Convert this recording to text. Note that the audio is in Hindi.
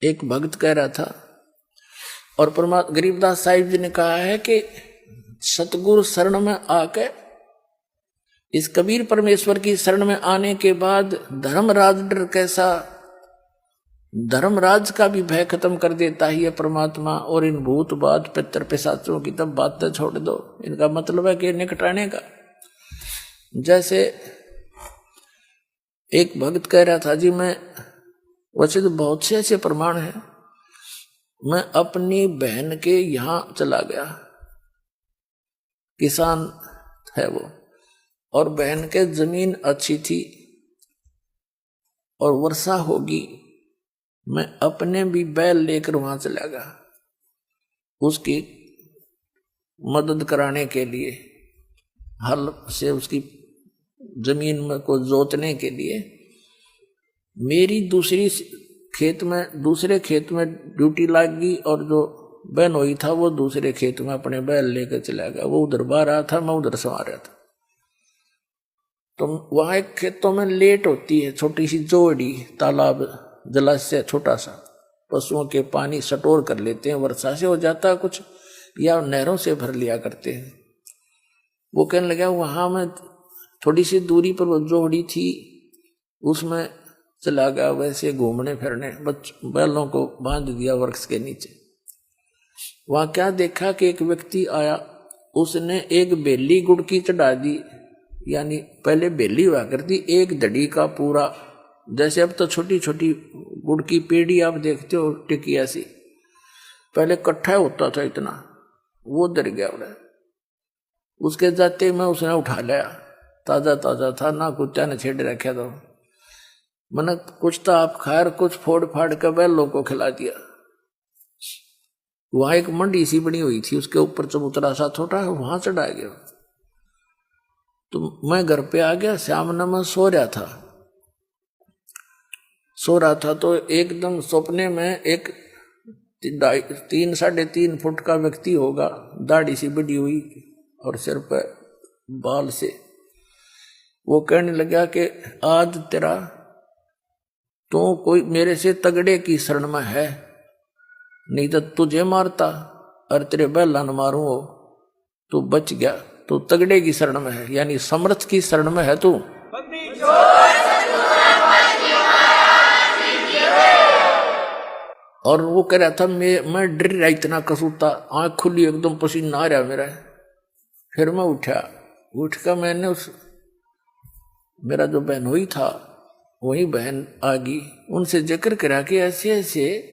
एक भक्त कह रहा था, और गरीबदास साहिब जी ने कहा है कि सतगुरु शरण में आके, इस कबीर परमेश्वर की शरण में आने के बाद धर्मराज डर कैसा, धर्मराज का भी भय खत्म कर देता ही है परमात्मा। और इन भूत बात पितर पिशाचों की तब बातें छोड़ दो, इनका मतलब है कि निकटाने का। जैसे एक भक्त कह रहा था जी, मैं वैसे तो बहुत से ऐसे प्रमाण हैं, मैं अपनी बहन के यहां चला गया, किसान है वो, और बहन के जमीन अच्छी थी और वर्षा होगी, मैं अपने भी बैल लेकर वहां चला गया उसकी मदद कराने के लिए, हल से उसकी जमीन में को जोतने के लिए। मेरी दूसरे खेत में ड्यूटी लग गई, और जो बहनोई था वो दूसरे खेत में अपने बैल लेकर चला गया। वो उधर बाहर रहा था, मैं उधर समा रहा था। तो वहां एक खेतों में लेट होती है, छोटी सी जोड़ी, तालाब जलाशय छोटा सा, पशुओं के पानी स्टोर कर लेते हैं, वर्षा से हो जाता है कुछ, या नहरों से भर लिया करते हैं। वो कहने लगा वहां में थोड़ी सी दूरी पर वो जोड़ी थी, उसमें चला गया वैसे घूमने फिरने, बैलों को बांध दिया वृक्ष के नीचे। वहां क्या देखा कि एक व्यक्ति आया, उसने एक बेली गुड़ की चढ़ा दी, यानी पहले बेली हुआ करती एक दड़ी का पूरा, जैसे अब तो छोटी छोटी गुड़ की पेड़ी आप देखते हो टिकिया सी, पहले इकट्ठा होता था इतना, वो डर गया उड़े। उसके जाते में उसने उठा लिया, ताजा ताजा था ना, कुत्ता ने छेड़ रखा था। मैंने कुछ तो आप खैर कुछ फोड़ फाड़ कर बैलों को खिला दिया। वहां एक मंडी सी बनी हुई थी, उसके ऊपर चबूतरा सा छोटा है, वहां चढ़ा गया। तो मैं घर पे आ गया, सामने मैं सो रहा था तो एकदम सपने में एक 3-3.5 फुट का व्यक्ति होगा, दाढ़ी सी बड़ी हुई और सिर पर बाल से। वो कहने लगा कि आज तेरा तो कोई मेरे से तगड़े की शरण में है, नहीं तो तुझे मारता और तेरे बैला न मारूं, हो तू बच गया, तू तगड़े की शरण में है, यानी समर्थ की शरण में है तू। और वो कह रहा था मैं डर रहा, इतना कसूता, आंख खुली एकदम, पसीना आ रहा मेरा। फिर मैं उठ कर मैंने मेरा जो बहनोई था, वही बहन आ गई, उनसे जिक्र करा कि ऐसे ऐसे